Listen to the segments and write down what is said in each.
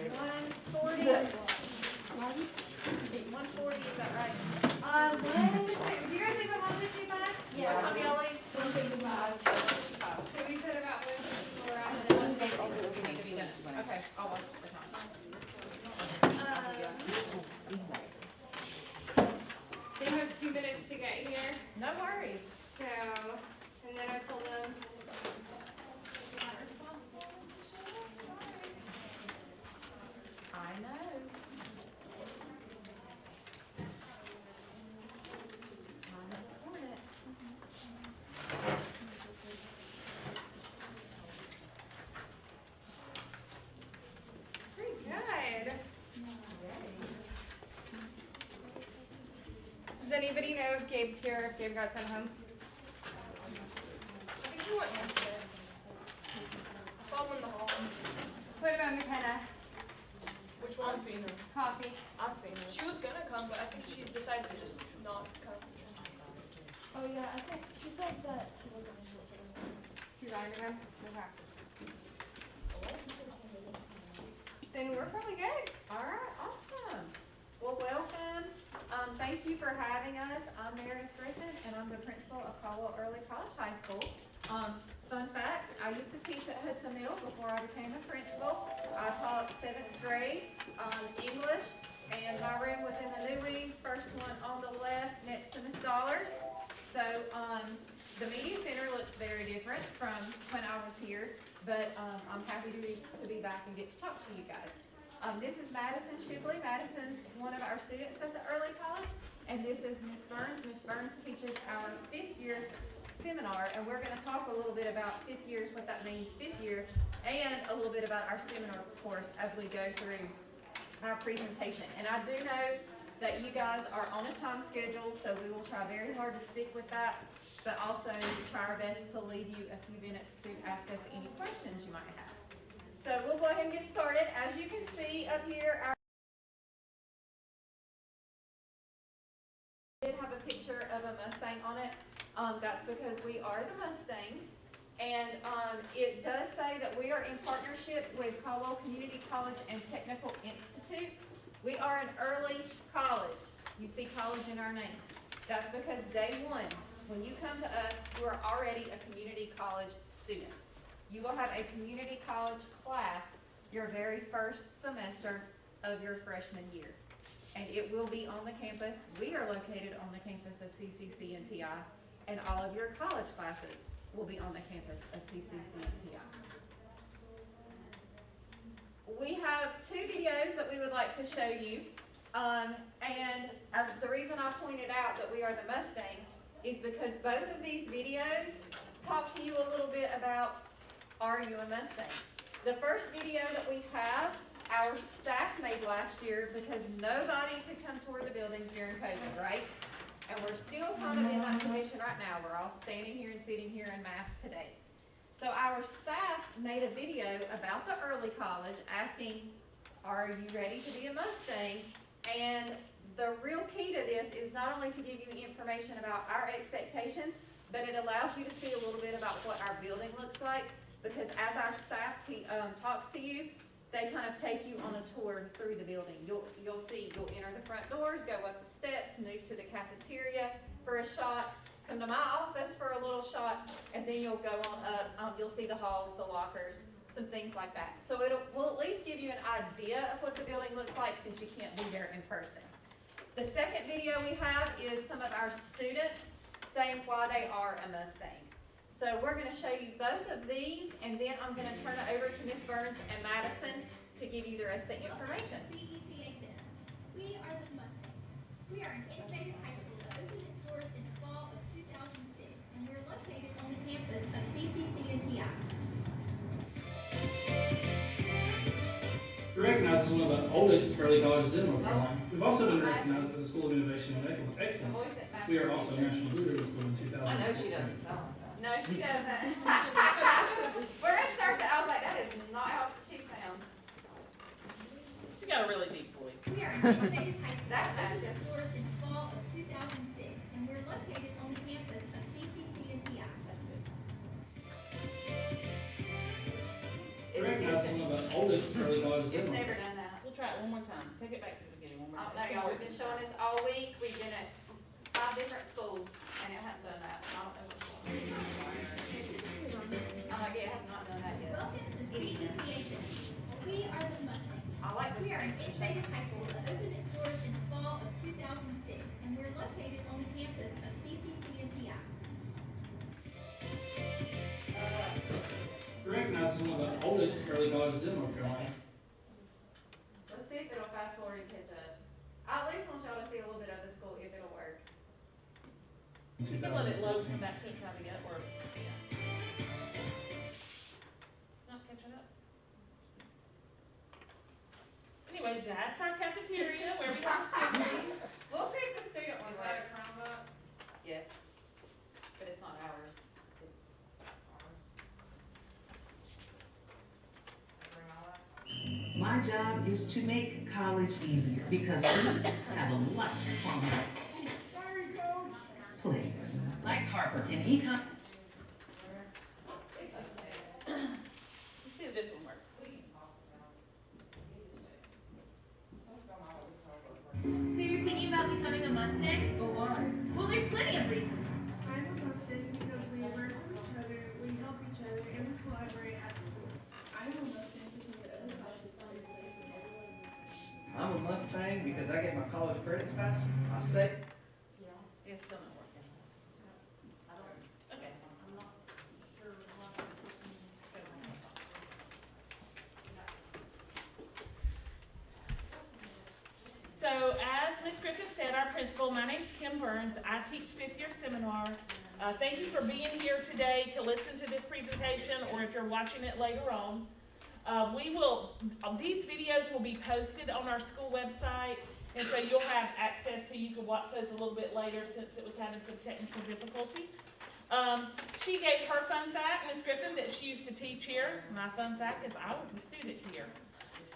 140. 140, is that right? Do you guys think about 155? Yeah. Tommy Ellie? 155. So we said about 154 out of 150. Okay, I'll watch the time. They have 2 minutes to get here. No worries. So, and then I told them. I know. Time is important. Pretty good. Does anybody know if Gabe's here, if Gabe got sent home? I think she went yesterday. I saw him in the hall. Put him on the kind of Which one? I've seen her. coffee. I've seen her. She was gonna come, but I think she decided to just not come. Oh yeah, I think she said that she wasn't interested in that. She's on to him? Okay. Then we're probably good. All right, awesome. Well, welcome. Thank you for having us. I'm Mary Griffin, and I'm the principal of Caldwell Early College High School. Fun fact, I used to teach at Hudson Middle before I became a principal. I taught 7th grade English, and my room was in the new wing, first one on the left next to Miss Dollars. So the media center looks very different from when I was here, but I'm happy to be back and get to talk to you guys. This is Madison Shibley. Madison's one of our students at the early college, and this is Miss Burns. Miss Burns teaches our 5th year seminar, and we're going to talk a little bit about 5th years, what that means 5th year, and a little bit about our seminar course as we go through our presentation. And I do know that you guys are on a time schedule, so we will try very hard to stick with that, but also try our best to leave you a few minutes to ask us any questions you might have. So we'll go ahead and get started. As you can see up here, I did have a picture of a Mustang on it. That's because we are the Mustangs, and it does say that we are in partnership with Caldwell Community College and Technical Institute. We are an early college. You see college in our name. That's because day one, when you come to us, you are already a community college student. You will have a community college class your very first semester of your freshman year. And it will be on the campus. We are located on the campus of CCC&TI, and all of your college classes will be on the campus of CCC&TI. We have 2 videos that we would like to show you. The reason I pointed out that we are the Mustangs is because both of these videos talk to you a little bit about, are you a Mustang? The first video that we have, our staff made last year because nobody could come tour the buildings during COVID, right? And we're still kind of in that position right now. We're all standing here and sitting here in masks today. So our staff made a video about the early college asking, are you ready to be a Mustang? And the real key to this is not only to give you information about our expectations, but it allows you to see a little bit about what our building looks like, because as our staff talks to you, they kind of take you on a tour through the building. You'll enter the front doors, go up the steps, move to the cafeteria for a shot, come to my office for a little shot, and then you'll go on up. You'll see the halls, the lockers, some things like that. So we'll at least give you an idea of what the building looks like since you can't be there in person. The second video we have is some of our students saying why they are a Mustang. So we're going to show you both of these, and then I'm going to turn it over to Miss Burns and Madison to give you the rest of the information. CECHS. We are the Mustangs. We are an innovative high school that opened its doors in the fall of 2006, and we're located on the campus of CCC&TI. We're recognized as one of the oldest early colleges in North Carolina. We've also been recognized as a school of innovation and excellence. We are also National Blue Ribbon School in 2000. I know she doesn't sound like that. No, she doesn't. We're going to start I was like, that is not how she sounds. She got a really deep voice. We are an innovative high school That that opened matches. its doors in the fall of 2006, and we're located on the campus of CCC&TI. That's good. We're recognized as one of the oldest early colleges in It's North never Carolina. done try it one more time. Take it back to the beginning one more No, time. y'all, we've been showing this all week. We've been at 5 different schools, and it hasn't done that. I don't know what's going on. I'm like, it has not done that yet. Welcome to CECHS. We are the Mustangs. I like this. We are an innovative high school that opened its doors in the fall of 2006, and we're located on the campus of CCC&TI. We're recognized as one of the oldest early colleges in North Carolina. Let's see if it'll fast forward and catch up. I at least want y'all to see a little bit of the school, if it'll work. In You can let it load, 2014. come back to it, try it again, or, yeah. It's not catching up. Anyway, that's our cafeteria where we have students. We'll see if the student one's there. Chromebook? Yes. But it's not ours. It's ours. Bring all that. My job is to make college easier because students have a lot of fun plays, like Harvard and econ. Let's see if this one works. So you're thinking about becoming a Mustang? Oh, why? Well, there's plenty of reasons. I'm a Mustang because we learn from each other, we help each other, and we collaborate at school. I'm a Mustang because other colleges find ways and everyone's the same. I'm a Mustang because I get my college credits faster. I say, It's still not working. I don't, okay. I'm not sure why. So as Ms. Griffin said, our principal, my name's Kim Burns. I teach 5th year seminar. Thank you for being here today to listen to this presentation, or if you're watching it later on. These videos will be posted on our school website, and so you'll have access to, you can watch those a little bit later since it was having some technical difficulty. She gave her fun fact, Ms. Griffin, that she used to teach here. My fun fact is I was a student here.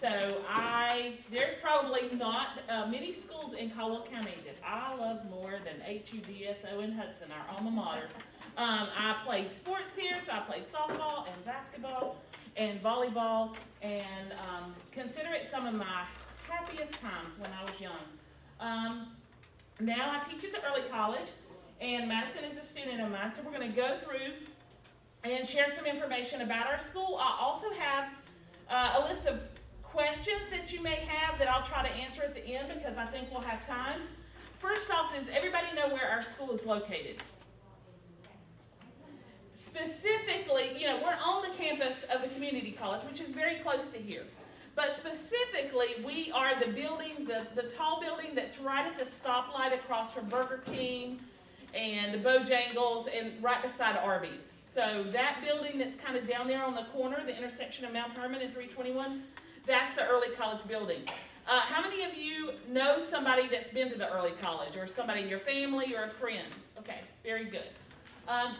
So there's probably not many schools in Caldwell County that I love more than HUDSO and HUDSON, our alma mater. I played sports here, so I played softball and basketball and volleyball, and consider it some of my happiest times when I was young. Now I teach at the early college, and Madison is a student of mine, so we're going to go through and share some information about our school. I also have a list of questions that you may have that I'll try to answer at the end because I think we'll have time. First off, does everybody know where our school is located? Specifically, we're on the campus of the community college, which is very close to here. But specifically, we are the building, the tall building that's right at the stoplight across from Burger King and the Bojangles and right beside Arby's. So that building that's kind of down there on the corner, the intersection of Mount Herman and 321, that's the early college building. How many of you know somebody that's been to the early college, or somebody in your family or a friend? Okay, very good.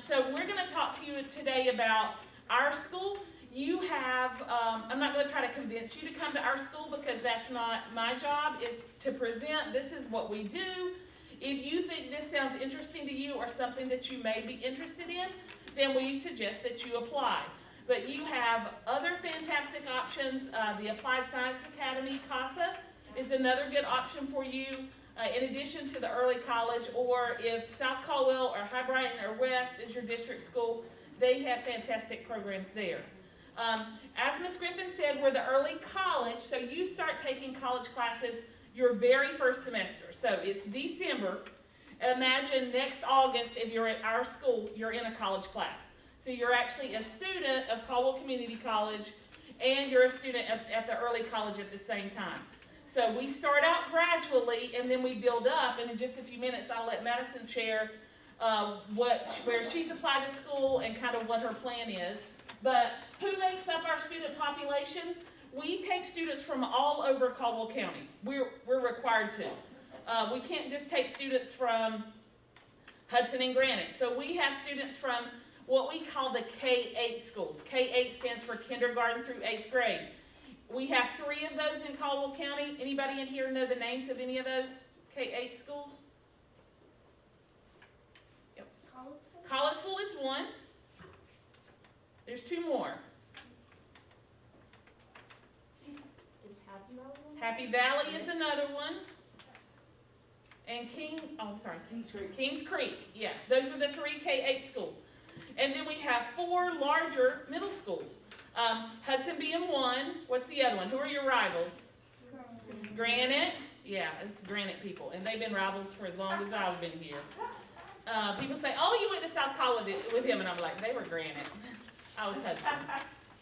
So we're going to talk to you today about our school. You have, I'm not going to try to convince you to come to our school because that's not my job, is to present. This is what we do. If you think this sounds interesting to you or something that you may be interested in, then we suggest that you apply. But you have other fantastic options. The Applied Science Academy, CASA, is another good option for you, in addition to the early college, or if South Caldwell or High Brighton or West is your district school, they have fantastic programs there. As Ms. Griffin said, we're the early college, so you start taking college classes your very first semester. So it's December. Imagine next August, if you're at our school, you're in a college class. So you're actually a student of Caldwell Community College, and you're a student at the early college at the same time. So we start out gradually, and then we build up, and in just a few minutes I'll let Madison share where she's applied to school and kind of what her plan is. But who makes up our student population? We take students from all over Caldwell County. We're required to. We can't just take students from Hudson and Granite. So we have students from what we call the K-8 schools. K-8 stands for kindergarten through 8th grade. We have 3 of those in Caldwell County. Anybody in here know the names of any of those K-8 schools? Yep. Collegeville is one. There's 2 more. Is Happy Happy Valley is another one. And Kings Creek, yes, those are the 3 K-8 schools. And then we have 4 larger middle schools. Hudson being one, what's the other one? Who are your rivals? Granite, yeah, it's Granite people, and they've been rivals for as long as I've been here. People say, oh, you went to South College with him, and I'm like, they were Granite. I was Hudson.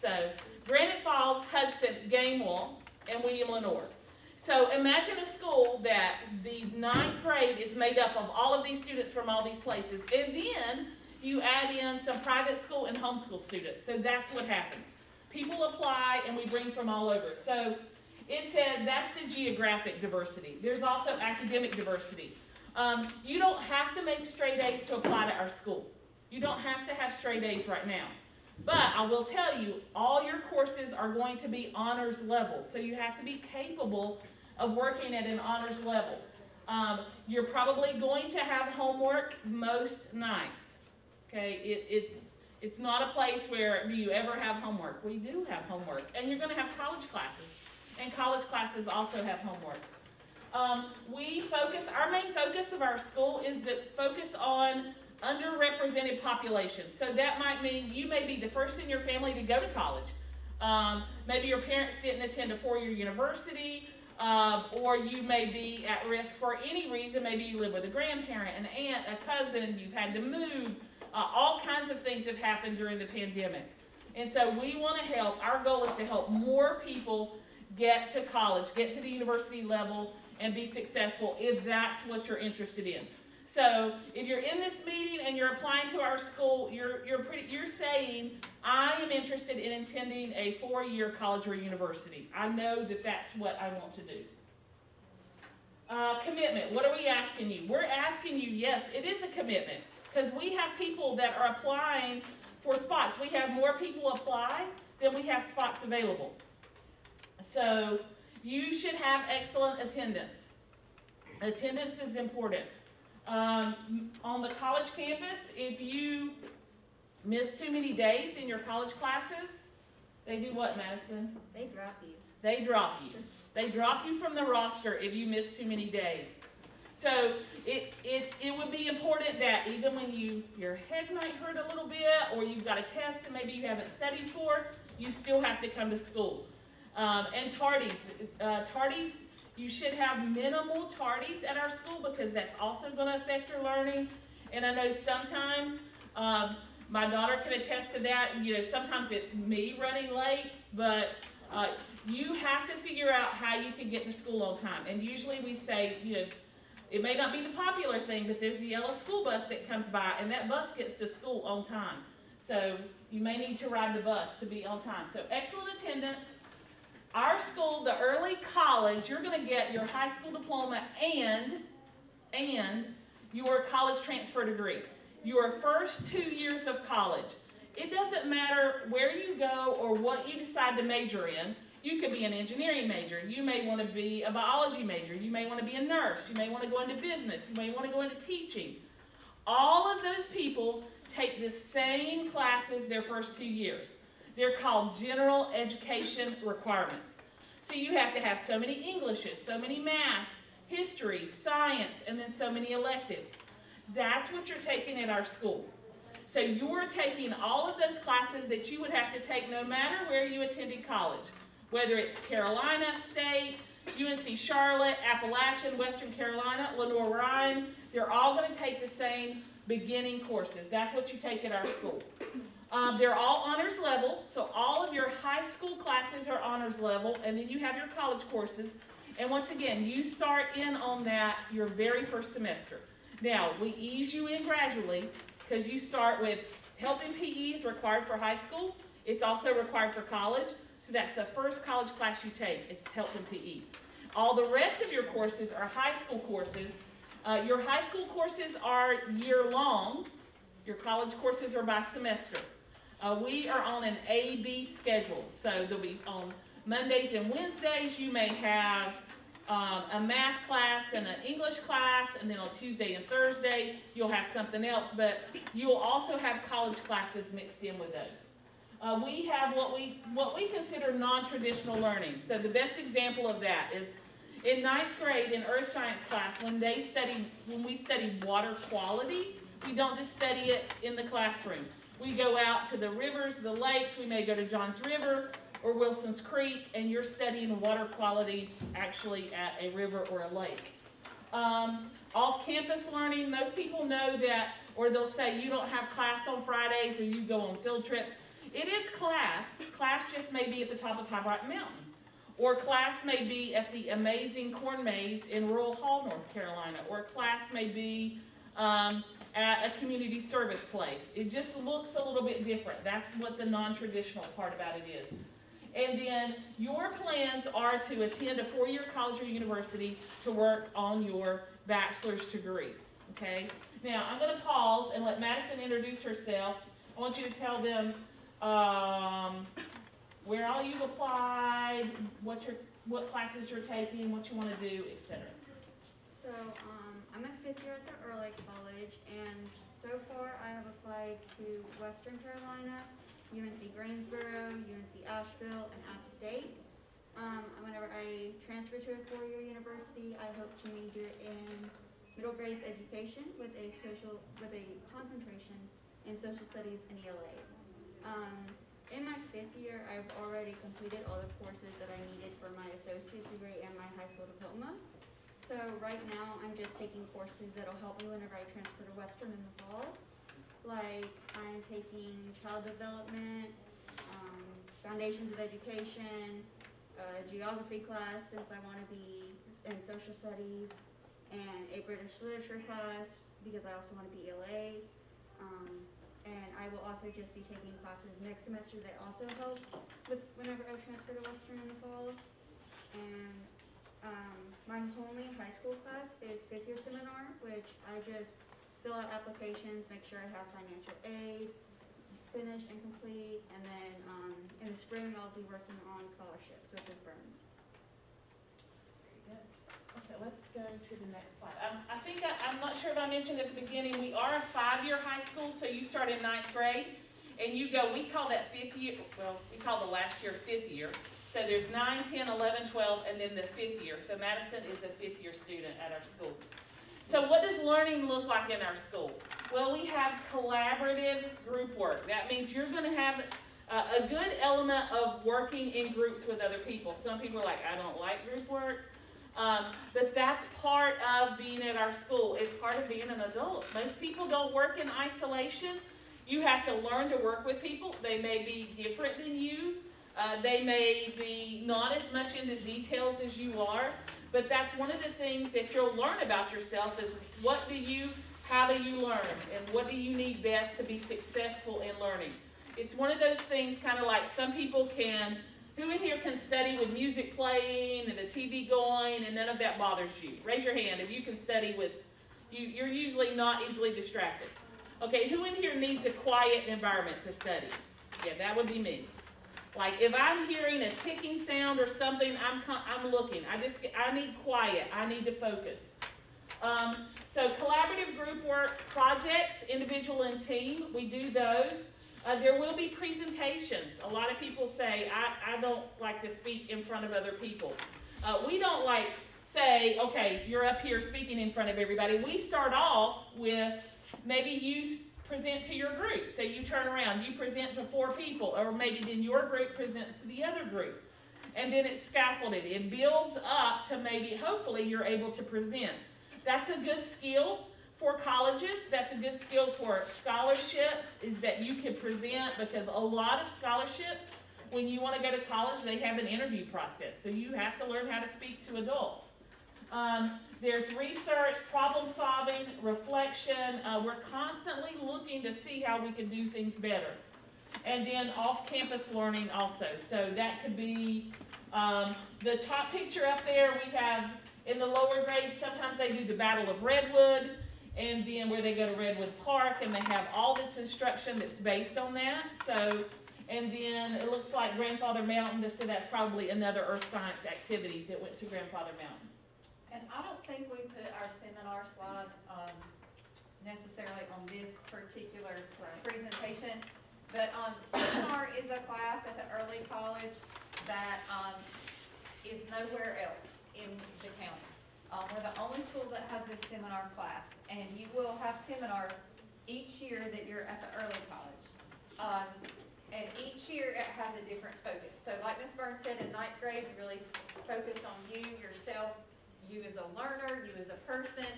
So, Granite Falls, Hudson, Gamewell, and William Lenore. So imagine a school that the 9th grade is made up of all of these students from all these places, and then you add in some private school and homeschool students. So that's what happens. People apply, and we bring from all over. So it said that's the geographic diversity. There's also academic diversity. You don't have to make straight A's to apply to our school. You don't have to have straight A's right now. But I will tell you, all your courses are going to be honors level. So you have to be capable of working at an honors level. You're probably going to have homework most nights. Okay, it's not a place where do you ever have homework. We do have homework. And you're going to have college classes. And college classes also have homework. Our main focus of our school is to focus on underrepresented populations. So that might mean you may be the first in your family to go to college. Maybe your parents didn't attend a 4-year university, or you may be at risk for any reason. Maybe you live with a grandparent, an aunt, a cousin, you've had to move. All kinds of things have happened during the pandemic. And so we want to help. Our goal is to help more people get to college, get to the university level, and be successful if that's what you're interested in. So if you're in this meeting and you're applying to our school, you're saying, I am interested in attending a 4-year college or university. I know that that's what I want to do. Commitment, what are we asking you? We're asking you, yes, it is a commitment, because we have people that are applying for spots. We have more people apply than we have spots available. So you should have excellent attendance. Attendance is important. On the college campus, if you miss too many days in your college classes, they do what, Madison? They drop you. They drop you. They drop you from the roster if you miss too many days. So it would be important that even when your head might hurt a little bit, or you've got a test that maybe you haven't studied for, you still have to come to school. And tardies, you should have minimal tardies at our school, because that's also going to affect your learning. And I know sometimes, my daughter can attest to that, sometimes it's me running late, but you have to figure out how you can get to school on time. And usually we say, it may not be the popular thing, but there's a yellow school bus that comes by, and that bus gets to school on time. So you may need to ride the bus to be on time. So excellent attendance. Our school, the early college, you're going to get your high school diploma and your college transfer degree. Your first 2 years of college. It doesn't matter where you go or what you decide to major in. You could be an engineering major. You may want to be a biology major. You may want to be a nurse. You may want to go into business. You may want to go into teaching. All of those people take the same classes their first 2 years. They're called general education requirements. So you have to have so many Englishes, so many maths, history, science, and then so many electives. That's what you're taking at our school. So you're taking all of those classes that you would have to take no matter where you attended college, whether it's Carolina State, UNC Charlotte, Appalachian, Western Carolina, Lenore-Ryan. They're all going to take the same beginning courses. That's what you take at our school. They're all honors level, so all of your high school classes are honors level, and then you have your college courses. And once again, you start in on that your very first semester. Now, we ease you in gradually, because you start with health and PE is required for high school. It's also required for college, so that's the first college class you take. It's health and PE. All the rest of your courses are high school courses. Your high school courses are year-long. Your college courses are by semester. We are on an A-B schedule, so they'll be on Mondays and Wednesdays. You may have a math class and an English class, and then on Tuesday and Thursday you'll have something else, but you'll also have college classes mixed in with those. We have what we consider non-traditional learning. So the best example of that is in 9th grade in earth science class, when we study water quality, we don't just study it in the classroom. We go out to the rivers, the lakes, we may go to Johns River or Wilson's Creek, and you're studying water quality actually at a river or a lake. Off-campus learning, most people know that, or they'll say you don't have class on Fridays or you go on field trips. It is class. Class just may be at the top of High Rock Mountain. Or class may be at the amazing corn maze in Rural Hall, North Carolina. Or class may be at a community service place. It just looks a little bit different. That's what the non-traditional part about it is. And then your plans are to attend a 4-year college or university to work on your bachelor's degree. Okay? Now, I'm going to pause and let Madison introduce herself. I want you to tell them where all you've applied, what classes you're taking, what you want to do, etc. So, I'm a 5th year at the Early College, and so far I have applied to Western Carolina, UNC Greensboro, UNC Asheville, and App State. Whenever I transfer to a 4-year university, I hope to major in middle grades education with a concentration in social studies and ELA. In my 5th year, I've already completed all the courses that I needed for my associate's degree and my high school diploma. So right now, I'm just taking courses that'll help me whenever I transfer to Western in the fall. Like, I'm taking child development, foundations of education, geography class since I want to be in social studies, and a British literature class because I also want to be ELA. And I will also just be taking classes next semester that also help with whenever I transfer to Western in the fall. And my only high school class is 5th year seminar, which I just fill out applications, make sure I have financial aid, finish and complete, and then in the spring I'll be working on scholarships with Ms. Burns. Very good. Okay, let's go to the next slide. I'm not sure if I mentioned at the beginning, we are a 5-year high school, so you start in 9th grade, and you go, we call that 5th year, well, we call the last year 5th year. So there's 9, 10, 11, 12, and then the 5th year. So Madison is a 5th year student at our school. So what does learning look like in our school? Well, we have collaborative group work. That means you're going to have a good element of working in groups with other people. Some people are like, I don't like group work. But that's part of being at our school. It's part of being an adult. Most people don't work in isolation. You have to learn to work with people. They may be different than you. They may be not as much into details as you are. But that's one of the things that you'll learn about yourself is how do you learn? And what do you need best to be successful in learning? It's one of those things kind of like some people can. Who in here can study with music playing and the TV going and none of that bothers you? Raise your hand if you can study with, you're usually not easily distracted. Okay, who in here needs a quiet environment to study? Yeah, that would be me. Like if I'm hearing a ticking sound or something, I'm looking. I need quiet. I need to focus. So collaborative group work projects, individual and team, we do those. There will be presentations. A lot of people say, I don't like to speak in front of other people. We don't like say, okay, you're up here speaking in front of everybody. We start off with maybe you present to your group. So you turn around, you present to 4 people, or maybe then your group presents to the other group. And then it's scaffolded. It builds up to maybe, hopefully, you're able to present. That's a good skill for colleges. That's a good skill for scholarships, is that you can present, because a lot of scholarships, when you want to go to college, they have an interview process. So you have to learn how to speak to adults. There's research, problem solving, reflection. We're constantly looking to see how we can do things better. And then off-campus learning also. So that could be the top picture up there. We have in the lower grades, sometimes they do the Battle of Redwood, and then where they go to Redwood Park, and they have all this instruction that's based on that. So, and then it looks like Grandfather Mountain, so that's probably another earth science activity that went to Grandfather Mountain. And I don't think we put our seminar slide necessarily on this particular presentation, But, seminar is a class at the early college that, is nowhere else in the county. We're the only school that has this seminar class, and you will have seminar each year that you're at the early college. And each year it has a different focus. So like Ms. Burns said, in ninth grade, you really focus on you, yourself, you as a learner, you as a person.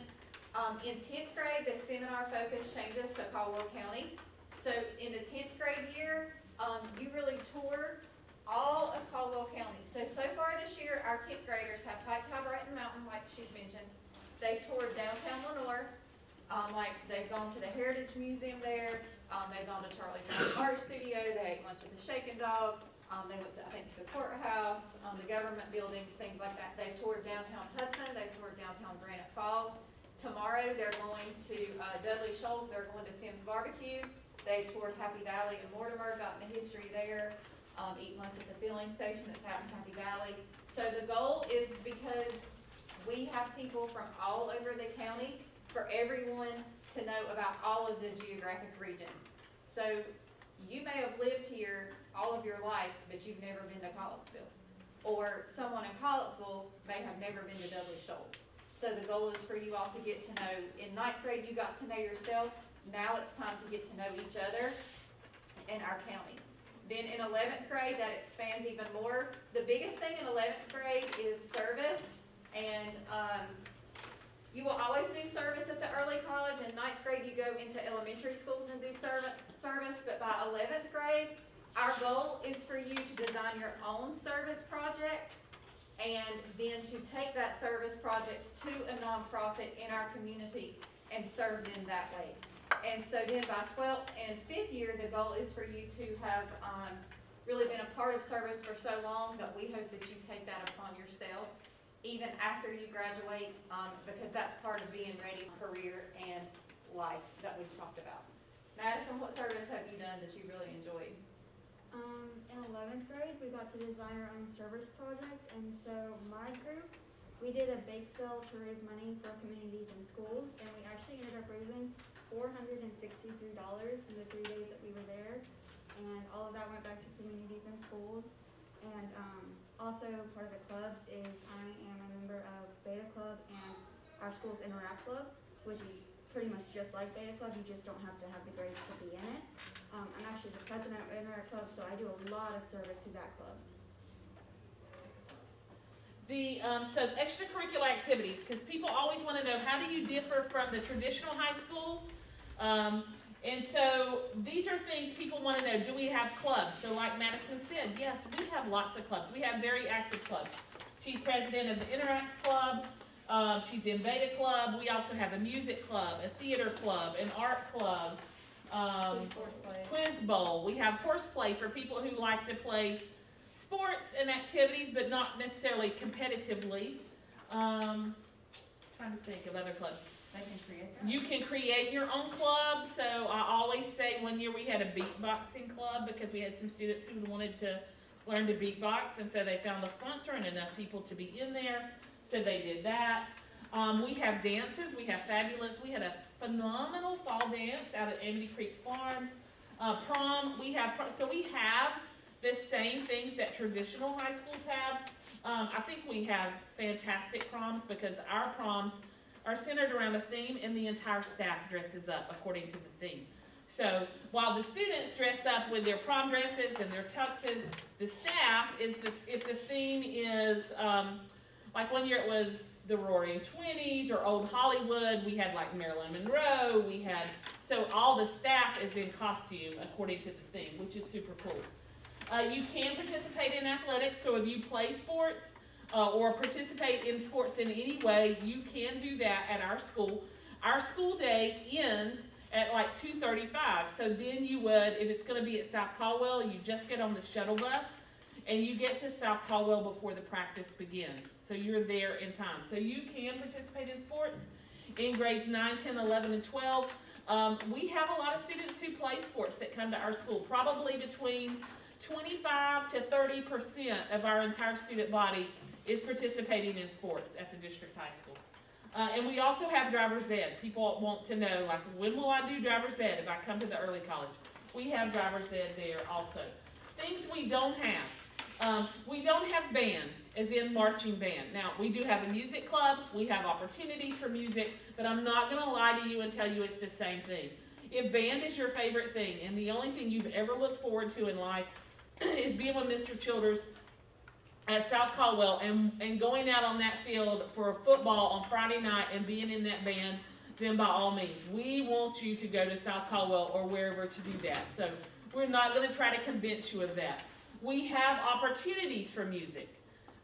In 10th grade, the seminar focus changes to Caldwell County. So in the 10th grade year, you really tour all of Caldwell County. So far this year, our 10th graders have hiked Brighton Mountain, like she's mentioned. They've toured downtown Lenore. Like they've gone to the Heritage Museum there. They've gone to Charlie Brown's art studio. They ate lunch at the Shaken Dog. They went to, I think, to the courthouse, the government buildings, things like that. They've toured downtown Hudson. They've toured downtown Granite Falls. Tomorrow, they're going to Dudley Shoals. They're going to Simms Barbecue. They've toured Happy Valley and Mortimer, gotten the history there, eat lunch at the filling station that's out in Happy Valley. So the goal is, because we have people from all over the county, for everyone to know about all of the geographic regions. So you may have lived here all of your life, but you've never been to Collinsville. Or someone in Collinsville may have never been to Dudley Shoals. So the goal is for you all to get to know, in ninth grade you got to know yourself, now it's time to get to know each other in our county. Then in 11th grade, that expands even more. The biggest thing in 11th grade is service, and you will always do service at the early college. In ninth grade, you go into elementary schools and do service, but by 11th grade, our goal is for you to design your own service project, and then to take that service project to a nonprofit in our community and serve them that way. And so then by 12th and 5th year, the goal is for you to have really been a part of service for so long that we hope that you take that upon yourself, even after you graduate, because that's part of being ready for career and life that we've talked about. Madison, what service have you done that you really enjoyed? In 11th grade, we got to design our own service project, and so my group, we did a bake sale to raise money for communities and schools, and we actually ended up raising $463 in the 3 days that we were there, and all of that went back to communities and schools. And also part of the clubs is I am a member of Beta Club and our school's Interact Club, which is pretty much just like Beta Club, you just don't have to have the grades to be in it. I'm actually the president of Interact Club, so I do a lot of service through that club. So extracurricular activities, because people always want to know, how do you differ from the traditional high school? And so these are things people want to know. Do we have clubs? So like Madison said, yes, we have lots of clubs. We have very active clubs. She's president of the Interact Club. She's in Beta Club. We also have a music club, a theater club, an art club, quiz bowl. We have horseplay for people who like to play sports and activities, but not necessarily competitively. Trying to think of other clubs. They can create that. You can create your own club. So I always say, one year we had a beatboxing club because we had some students who wanted to learn to beatbox, and so they found a sponsor and enough people to be in there, so they did that. We have dances. We have fabulous. We had a phenomenal fall dance out at Amity Creek Farms. Prom. We have the same things that traditional high schools have. I think we have fantastic proms because our proms are centered around a theme, and the entire staff dresses up according to the theme. So while the students dress up with their prom dresses and their tuxes, the staff if the theme is, like one year it was the Roaring Twenties or Old Hollywood, we had like Marilyn Monroe, so all the staff is in costume according to the theme, which is super cool. You can participate in athletics, so if you play sports, or participate in sports in any way, you can do that at our school. Our school day ends at like 2:35, so then you would, if it's going to be at South Caldwell, you just get on the shuttle bus and you get to South Caldwell before the practice begins. So you're there in time. So you can participate in sports in grades 9, 10, 11, and 12. We have a lot of students who play sports that come to our school, probably between 25 to 30% of our entire student body is participating in sports at the district high school. And we also have driver's ed. People want to know, like, when will I do driver's ed if I come to the early college? We have driver's ed there also. Things we don't have. We don't have band, as in marching band. Now, we do have a music club, we have opportunities for music, but I'm not gonna lie to you and tell you it's the same thing. If band is your favorite thing, and the only thing you've ever looked forward to in life is being with Mr. Childers at South Caldwell and going out on that field for football on Friday night and being in that band, then by all means, we want you to go to South Caldwell or wherever to do that. So we're not gonna try to convince you of that. We have opportunities for music.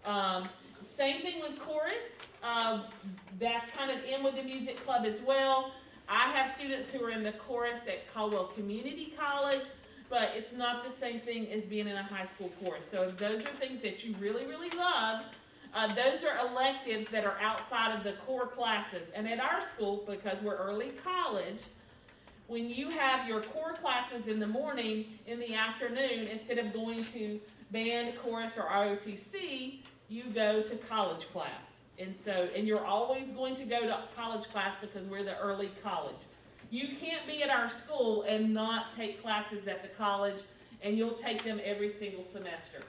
Same thing with chorus. That's kind of in with the music club as well. I have students who are in the chorus at Caldwell Community College, but it's not the same thing as being in a high school chorus. So if those are things that you really, really love, those are electives that are outside of the core classes. And at our school, because we're early college, when you have your core classes in the morning, in the afternoon, instead of going to band, chorus, or ROTC, you go to college class. And you're always going to go to college class because we're the early college. You can't be at our school and not take classes at the college, and you'll take them every single semester.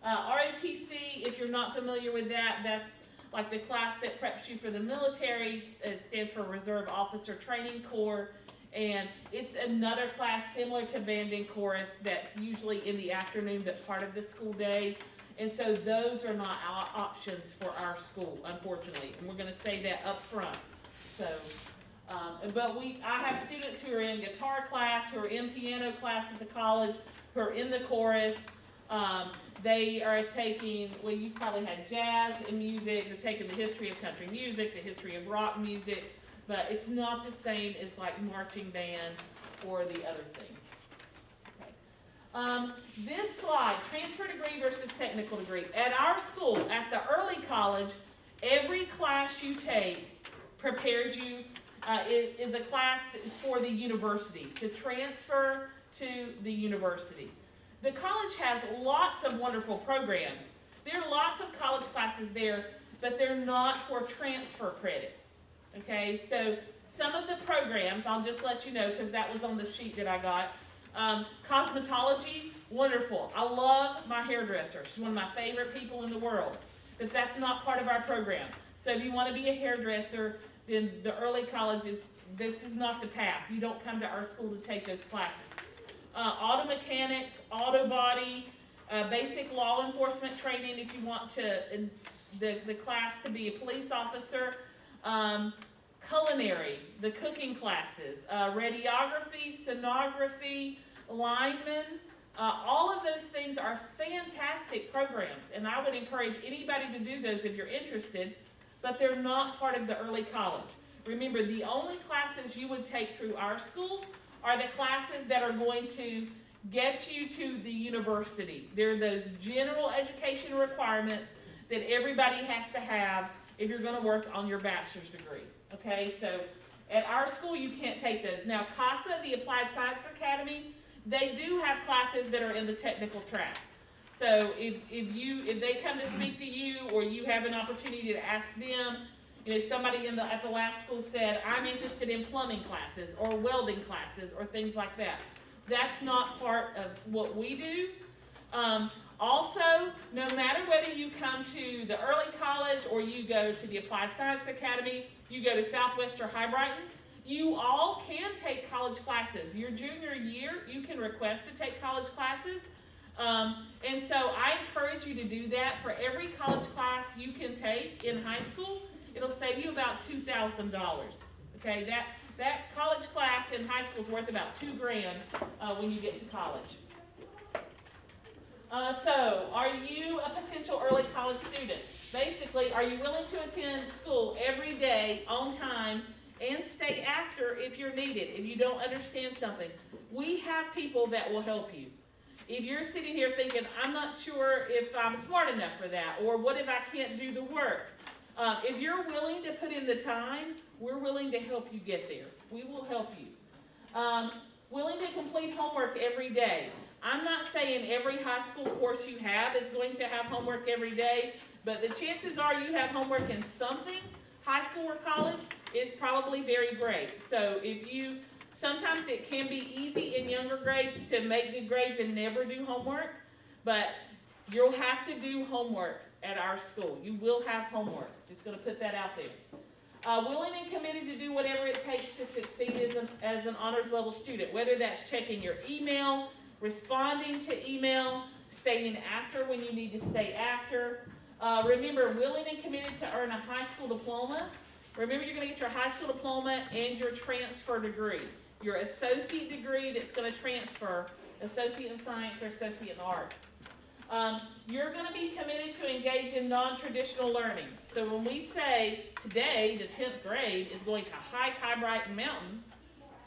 ROTC, if you're not familiar with that, that's like the class that preps you for the military. It stands for Reserve Officer Training Corps, and it's another class similar to band and chorus that's usually in the afternoon but part of the school day. And so those are not options for our school, unfortunately, and we're going to say that up front. So, I have students who are in guitar class, who are in piano class at the college, who are in the chorus. They are taking, well, you've probably had jazz and music. They're taking the history of country music, the history of rock music, but it's not the same as like marching band or the other things. This slide, transfer degree versus technical degree. At our school, at the early college, every class you take prepares you, is a class that is for the university, to transfer to the university. The college has lots of wonderful programs. There are lots of college classes there, but they're not for transfer credit. Okay, so some of the programs, I'll just let you know because that was on the sheet that I got. Cosmetology, wonderful. I love my hairdresser. She's one of my favorite people in the world. But that's not part of our program. So if you want to be a hairdresser, then the early colleges, this is not the path. You don't come to our school to take those classes. Auto mechanics, auto body, basic law enforcement training if you want to, the class to be a police officer. Culinary, the cooking classes, radiography, sonography, lineman, all of those things are fantastic programs, and I would encourage anybody to do those if you're interested, but they're not part of the early college. Remember, the only classes you would take through our school are the classes that are going to get you to the university. They're those general education requirements that everybody has to have if you're going to work on your bachelor's degree. Okay, so at our school you can't take those. Now CASA, the Applied Science Academy, they do have classes that are in the technical track. So if they come to speak to you or you have an opportunity to ask them, you know, somebody at the last school said, I'm interested in plumbing classes or welding classes or things like that. That's not part of what we do. Also, no matter whether you come to the early college or you go to the Applied Science Academy, you go to Southwest or High Brighton, you all can take college classes. Your junior year, you can request to take college classes. And so I encourage you to do that. For every college class you can take in high school, it'll save you about $2,000. Okay, that college class in high school is worth about $2,000 when you get to college. So, are you a potential early college student? Basically, are you willing to attend school every day on time and stay after if you're needed, if you don't understand something? We have people that will help you. If you're sitting here thinking, I'm not sure if I'm smart enough for that, or what if I can't do the work? If you're willing to put in the time, we're willing to help you get there. We will help you. Willing to complete homework every day. I'm not saying every high school course you have is going to have homework every day, but the chances are you have homework in something, high school or college, is probably very great. So if you Sometimes it can be easy in younger grades to make good grades and never do homework, but you'll have to do homework at our school. You will have homework. Just going to put that out there. Willing and committed to do whatever it takes to succeed as an honors level student, whether that's checking your email, responding to email, staying after when you need to stay after. Remember, willing and committed to earn a high school diploma. Remember, you're going to get your high school diploma and your transfer degree. Your associate degree that's going to transfer, associate in science or associate in arts. You're going to be committed to engage in non-traditional learning. So when we say today the 10th grade is going to hike High Brighton Mountain,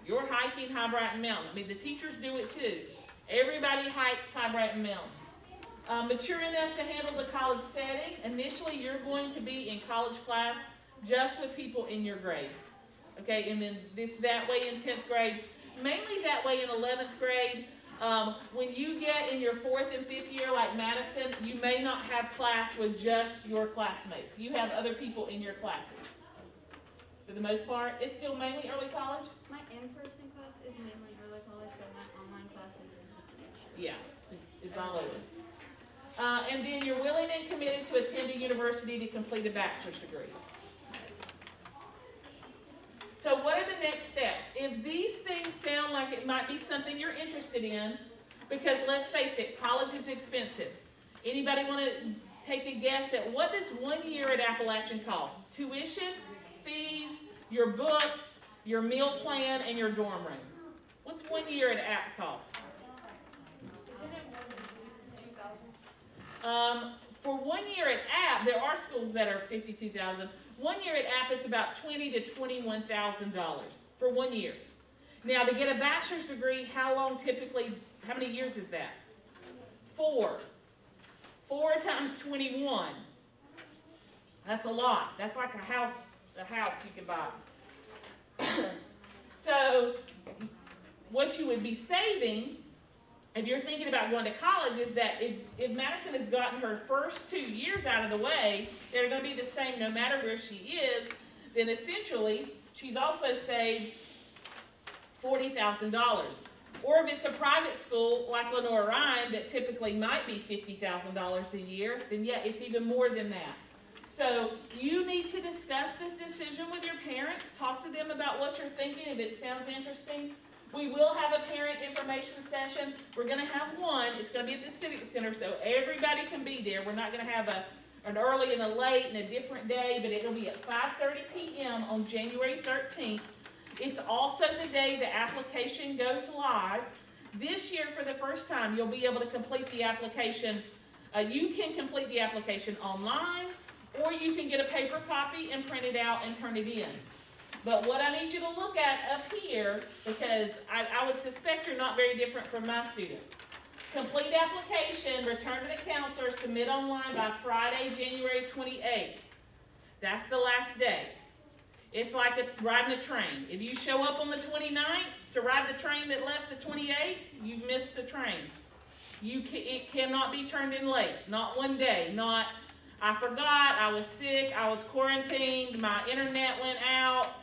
you're hiking High Brighton Mountain. I mean, the teachers do it too. Everybody hikes High Brighton Mountain. Mature enough to handle the college setting. Initially, you're going to be in college class just with people in your grade. Okay, and then that way in 10th grade, mainly that way in 11th grade. When you get in your 4th and 5th year, like Madison, you may not have class with just your classmates. You have other people in your classes. For the most part, it's still mainly early college? My in-person class is mainly early college, but my online classes is yeah, it's all over. And then you're willing and committed to attend a university to complete a bachelor's degree. So what are the next steps? If these things sound like it might be something you're interested in, because let's face it, college is expensive. Anybody want to take a guess at what does 1 year at Appalachian cost? Tuition, fees, your books, your meal plan, and your dorm room. What's 1 year at App cost? Isn't it more than 2,000? For 1 year at App, there are schools that are $52,000. 1 year at App, it's about $20,000 to $21,000 for 1 year. Now, to get a bachelor's degree, how many years is that? 4. 4 times 21. That's a lot. That's like a house you can buy. So, what you would be saving, if you're thinking about going to college, is that if Madison has gotten her first 2 years out of the way, they're going to be the same no matter where she is, then essentially she's also saved $40,000. Or if it's a private school like Lenore Ryan that typically might be $50,000 a year, then yeah, it's even more than that. So you need to discuss this decision with your parents. Talk to them about what you're thinking if it sounds interesting. We will have a parent information session. We're going to have one. It's going to be at the Civic Center, so everybody can be there. We're not going to have an early and a late and a different day, but it'll be at 5:30 p.m. on January 13th. It's also the day the application goes live. This year, for the first time, you'll be able to complete the application. You can complete the application online, or you can get a paper copy and print it out and turn it in. But what I need you to look at up here, because I would suspect you're not very different from my students. Complete application, return to the counselor, submit online by Friday, January 28th. That's the last day. It's like riding a train. If you show up on the 29th to ride the train that left the 28th, you've missed the train. It cannot be turned in late. Not one day. Not, I forgot, I was sick, I was quarantined, my internet went out.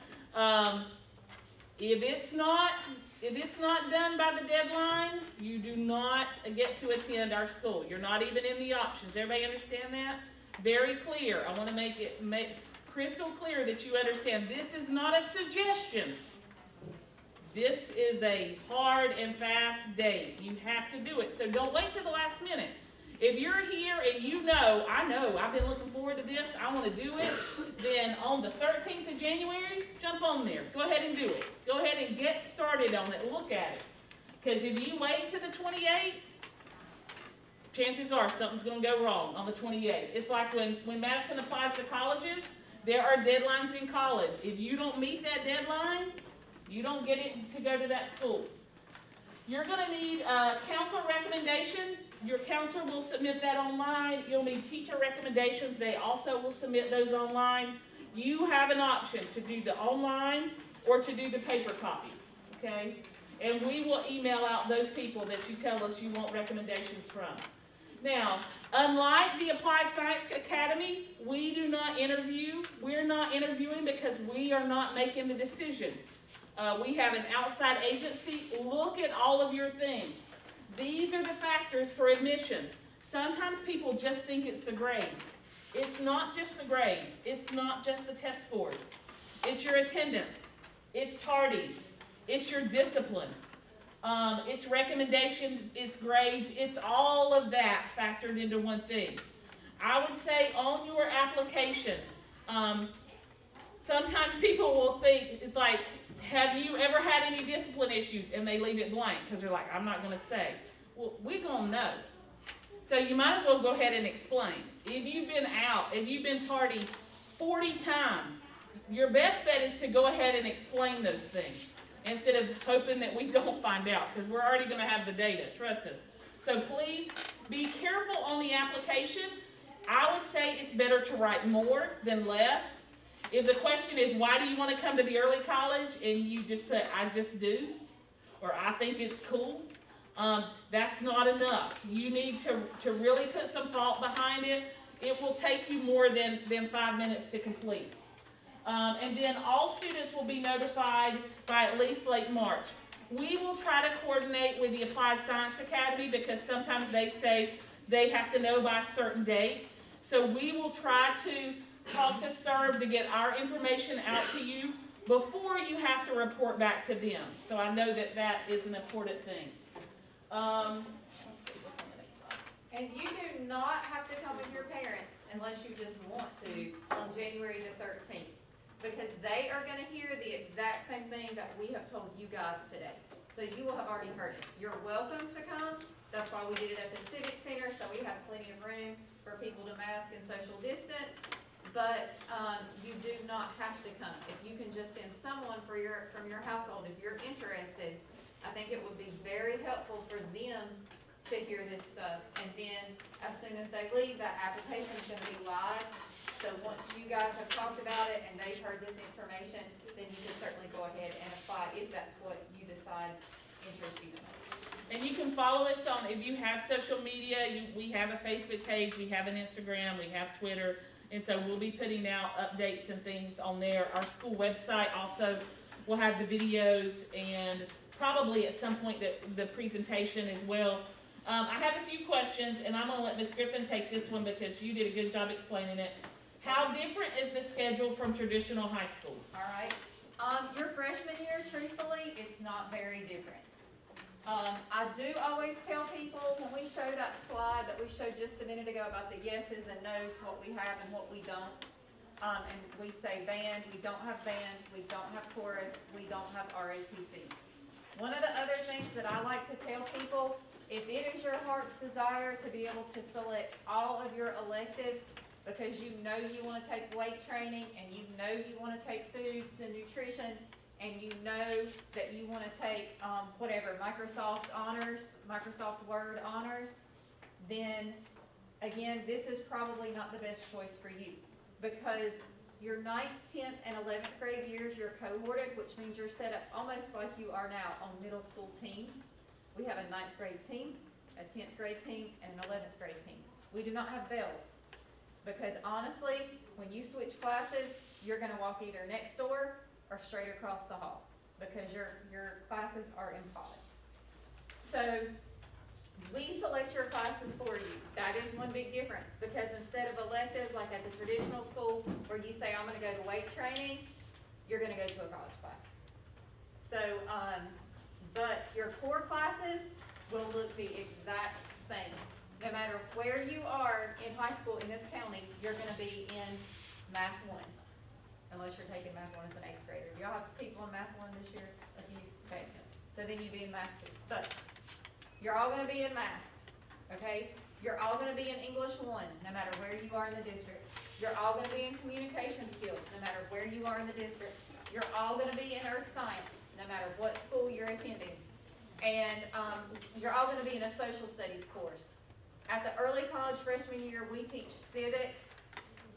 If it's not done by the deadline, you do not get to attend our school. You're not even in the options. Everybody understand that? Very clear. I want to make it crystal clear that you understand this is not a suggestion. This is a hard and fast date. You have to do it. So don't wait till the last minute. If you're here and I've been looking forward to this, I want to do it, then on the 13th of January, jump on there. Go ahead and do it. Go ahead and get started on it. Look at it. Because if you wait to the 28th, chances are something's going to go wrong on the 28th. It's like when Madison applies to colleges, there are deadlines in college. If you don't meet that deadline, you don't get it to go to that school. You're going to need a counselor recommendation. Your counselor will submit that online. You'll need teacher recommendations. They also will submit those online. You have an option to do the online or to do the paper copy, okay? And we will email out those people that you tell us you want recommendations from. Now, unlike the Applied Science Academy, we do not interview. We're not interviewing because we are not making the decision. We have an outside agency. Look at all of your things. These are the factors for admission. Sometimes people just think it's the grades. It's not just the grades. It's not just the test scores. It's your attendance. It's tardies. It's your discipline. It's recommendations. It's grades. It's all of that factored into one thing. I would say on your application, sometimes people will think, it's like, have you ever had any discipline issues? And they leave it blank because they're like, I'm not going to say. Well, we're going to know. So you might as well go ahead and explain. If you've been out, if you've been tardy 40 times, your best bet is to go ahead and explain those things instead of hoping that we don't find out, because we're already going to have the data, trust us. So please be careful on the application. I would say it's better to write more than less. If the question is, why do you want to come to the early college, and you just put, I just do, or I think it's cool, that's not enough. You need to really put some thought behind it. It will take you more than 5 minutes to complete. And then all students will be notified by at least late March. We will try to coordinate with the Applied Science Academy because sometimes they say they have to know by a certain date. So we will try to talk to SERV to get our information out to you before you have to report back to them. So I know that that is an important thing. Let's see what's on the next slide. And you do not have to come with your parents unless you just want to on January the 13th. Because they are going to hear the exact same thing that we have told you guys today. So you will have already heard it. You're welcome to come. That's why we did it at the Civic Center, so we have plenty of room for people to mask and social distance. But you do not have to come. If you can just send someone from your household, if you're interested, I think it would be very helpful for them to hear this stuff. And then as soon as they leave, that application is going to be live. So once you guys have talked about it and they've heard this information, then you can certainly go ahead and apply if that's what you decide interests you the most. And you can follow us on, if you have social media, we have a Facebook page, we have an Instagram, we have Twitter, and so we'll be putting out updates and things on there. Our school website also will have the videos and probably at some point the presentation as well. I have a few questions, and I'm going to let Ms. Griffin take this one because you did a good job explaining it. How different is the schedule from traditional high schools? All right. Your freshman year, truthfully, it's not very different. I do always tell people when we show that slide that we showed just a minute ago about the yeses and nos, what we have and what we don't. And we say band, we don't have band, we don't have chorus, we don't have ROTC. One of the other things that I like to tell people, if it is your heart's desire to be able to select all of your electives, because you know you want to take weight training, and you know you want to take foods and nutrition, and you know that you want to take whatever, Microsoft Honors, Microsoft Word Honors, then again, this is probably not the best choice for you. Because your 9th, 10th, and 11th grade years, you're cohorted, which means you're set up almost like you are now on middle school teams. We have a 9th grade team, a 10th grade team, and an 11th grade team. We do not have bells. Because honestly, when you switch classes, you're going to walk either next door or straight across the hall because your classes are in pods. So we select your classes for you. That is one big difference because instead of electives like at the traditional school where you say, I'm going to go to weight training, you're going to go to a college class. So, but your core classes will look the exact same. No matter where you are in high school in this county, you're going to be in Math 1, unless you're taking Math 1 as an 8th grader. Do y'all have people in Math 1 this year? Like you? Okay. So then you'd be in Math 2. But you're all going to be in Math, okay? You're all going to be in English 1, no matter where you are in the district. You're all going to be in communication skills, no matter where you are in the district. You're all going to be in Earth Science, no matter what school you're attending. And you're all going to be in a social studies course. At the early college freshman year, we teach civics.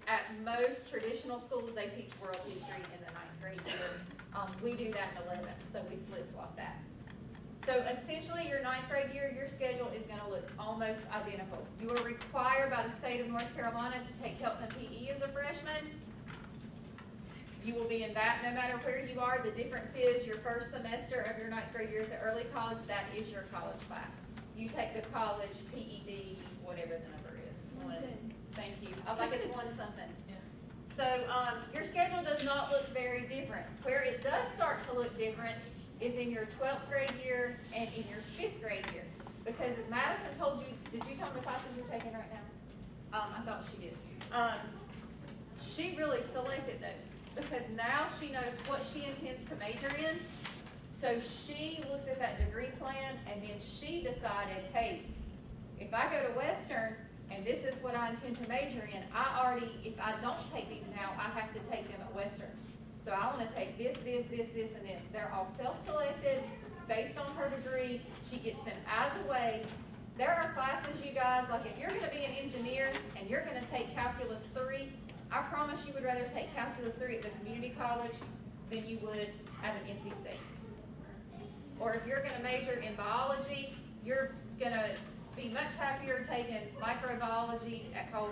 At most traditional schools, they teach world history in the 9th grade year. We do that in 11th, so we flip-flop that. So essentially, your 9th grade year, your schedule is going to look almost identical. You are required by the state of North Carolina to take health and PE as a freshman. You will be in that no matter where you are. The difference is your first semester of your 9th grade year at the early college, that is your college class. You take the college PED, whatever the number is. Thank you. I was like, it's one something. So, your schedule does not look very different. Where it does start to look different is in your 12th grade year and in your 5th grade year. Because Madison told you, did you tell me the classes you're taking right now? I thought she did. She really selected those because now she knows what she intends to major in. So she looks at that degree plan and then she decided, hey, if I go to Western and this is what I intend to major in, if I don't take these now, I have to take them at Western. So I want to take this, and this. They're all self-selected based on her degree. She gets them out of the way. There are classes, you guys, like if you're going to be an engineer and you're going to take Calculus 3, I promise you would rather take Calculus 3 at the community college than you would at an NC State. Or if you're going to major in biology, you're going to be much happier taking microbiology at Cole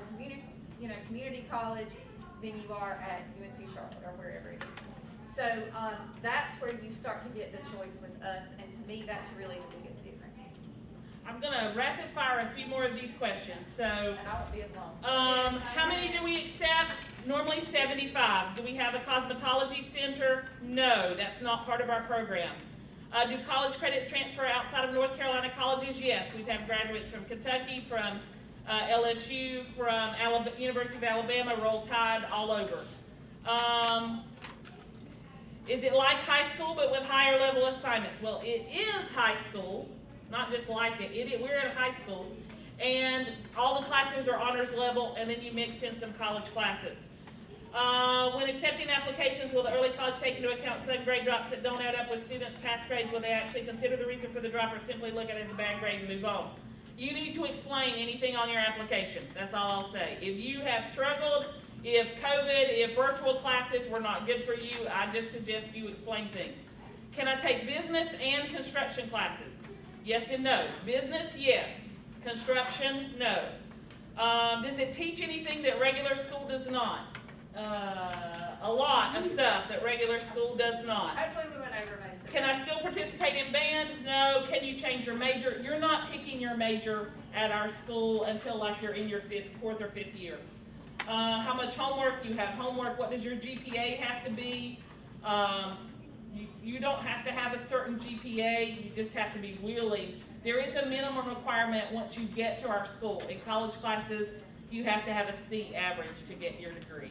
community college than you are at UNC Charlotte or wherever it is. So that's where you start to get the choice with us, and to me, that's really the biggest difference. I'm gonna rapid fire a few more of these questions. So, and I won't be as long. how many do we accept? Normally 75. Do we have a cosmetology center? No, that's not part of our program. Do college credits transfer outside of North Carolina colleges? Yes, we have graduates from Kentucky, from LSU, from University of Alabama, Roll Tide, all over. Is it like high school but with higher level assignments? Well, it is high school, not just like it. We're in high school, and all the classes are honors level, and then you mix in some college classes. When accepting applications, will the early college take into account sudden grade drops that don't add up with students' past grades? Will they actually consider the reason for the drop or simply look at it as a bad grade and move on? You need to explain anything on your application. That's all I'll say. If you have struggled, if COVID, if virtual classes were not good for you, I just suggest you explain things. Can I take business and construction classes? Yes and no. Business, yes. Construction, no. Does it teach anything that regular school does not? A lot of stuff that regular school does not. Hopefully we went over most of it. Can I still participate in band? No. Can you change your major? You're not picking your major at our school until like you're in your 4th or 5th year. How much homework? You have homework. What does your GPA have to be? You don't have to have a certain GPA. You just have to be willing. There is a minimum requirement once you get to our school. In college classes, you have to have a C average to get your degree.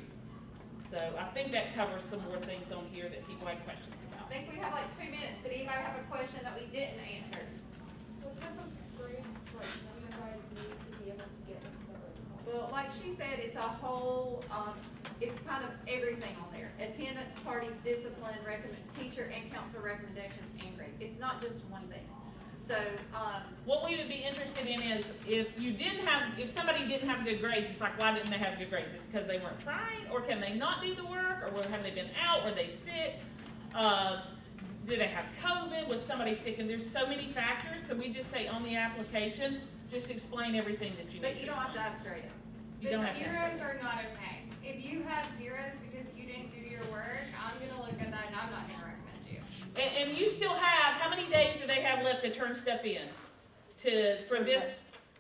So I think that covers some more things on here that people had questions about. I think we have like 2 minutes. Did anybody have a question that we didn't answer? What type of grades do you guys need to be able to get into the early college? Well, like she said, it's a whole, it's kind of everything on there. Attendance, parties, discipline, teacher and counselor recommendations, and grades. It's not just one thing. So, what we would be interested in is if somebody didn't have good grades, it's like, why didn't they have good grades? It's because they weren't trying, or can they not do the work, or have they been out, were they sick? Did they have COVID? Was somebody sick? And there's so many factors, so we just say on the application, just explain everything that you need. But you don't have to have straight A's. You don't have to have straight A's. Zeros are not okay. If you have zeros because you didn't do your work, I'm gonna look at that and I'm not gonna recommend you. And you still have, how many days do they have left to turn stuff in for this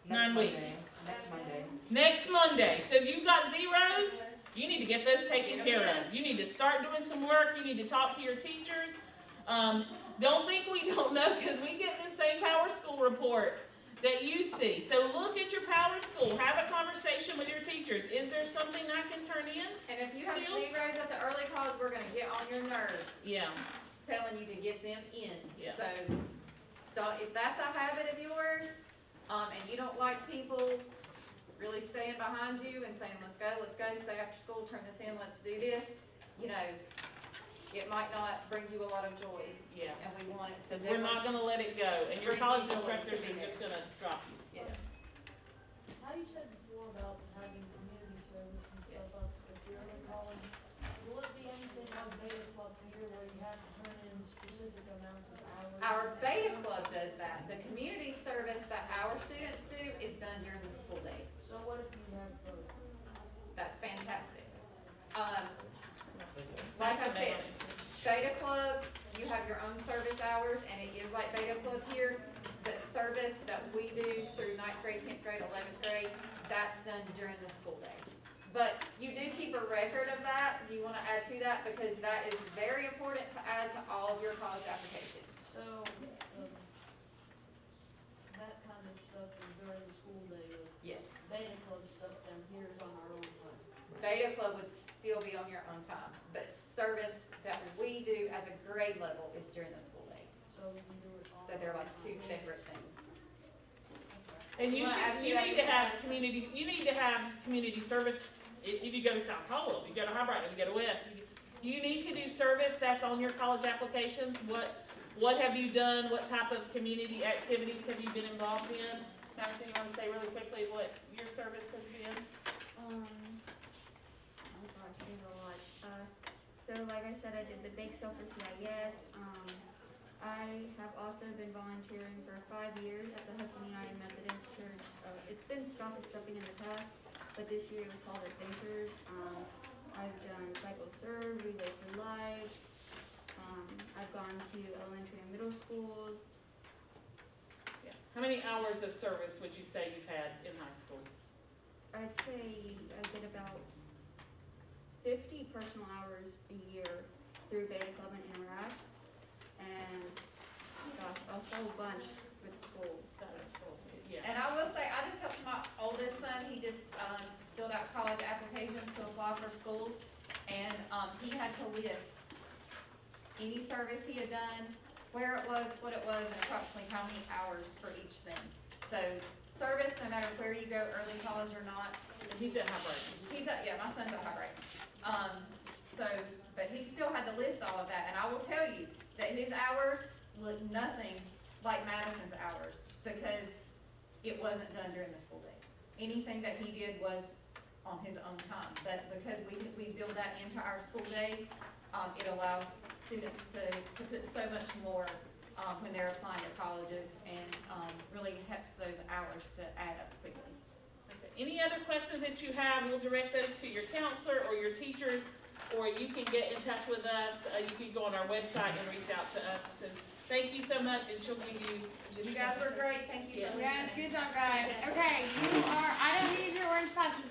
9 weeks? Next Monday. Next Monday. So if you've got zeros, you need to get those taken care of. You need to start doing some work. You need to talk to your teachers. Don't think we don't know, because we get this same Power School report that you see. So look at your Power School. Have a conversation with your teachers. Is there something I can turn in? And if you have zeros at the early college, we're going to get on your nerves. Yeah. Telling you to get them in. Yeah. So if that's a habit of yours, and you don't like people really staying behind you and saying, let's go, stay after school, turn this in, let's do this, it might not bring you a lot of joy. Yeah. And we want it to. We're not going to let it go. And your college instructors are just going to drop you. Yeah. How you said before about having community service and stuff up at the early college, will it be anything like Beta Club here where you have to turn in specific amounts of hours? Our Beta Club does that. The community service that our students do is done during the school day. So what if you have both? That's fantastic. Like I said, Beta Club, you have your own service hours, and it is like Beta Club here, but service that we do through 9th grade, 10th grade, 11th grade, that's done during the school day. But you do keep a record of that, you wanna add to that, because that is very important to add to all of your college applications. So, that kind of stuff is during the school day, Yes. Beta Club stuff down here is on our own time. Beta Club would still be on your own time, but service that we do as a grade level is during the school day. So we can do it all. So they're like two separate things. And you You wanna add should, to you that? need to have community service, if you go to South Cole, if you go to Highbright, if you go to West, you need to do service that's on your college applications. What have you done? What type of community activities have you been involved in? Madison, you wanna say really quickly what your service has been? Oh gosh, there's a lot. So like I said, I did the bake sale for CIS. I have also been volunteering for 5 years at the Hudson United Methodist Church. It's been Stop and Stuffing in the past, but this year it was called Adventures. I've done Cycle Serve, Relay for Life. I've gone to elementary and middle schools. Yeah. How many hours of service would you say you've had in high school? I'd say I did about 50 personal hours a year through Beta Club and Interact. And gosh, a whole bunch with school. Yeah. And I will say, I just helped my oldest son, he just, filled out college applications to apply for schools, and, he had to list any service he had done, where it was, what it was, and approximately how many hours for each thing. So, service, no matter where you go, early college or not. He's at Highbright. Yeah, my son's at Highbright. But he still had to list all of that, and I will tell you that his hours look nothing like Madison's hours, because it wasn't done during the school day. Anything that he did was on his own time, but because we build that into our school day, it allows students to put so much more, when they're applying to colleges, and, really helps those hours to add up quickly. Okay. Any other questions that you have, we'll direct those to your counselor or your teachers, or you can get in touch with us. You can go on our website and reach out to us. So thank you so much, and she'll give you. You guys were great, thank you for listening. Yes, good job, guys. Okay, I don't need your orange passes.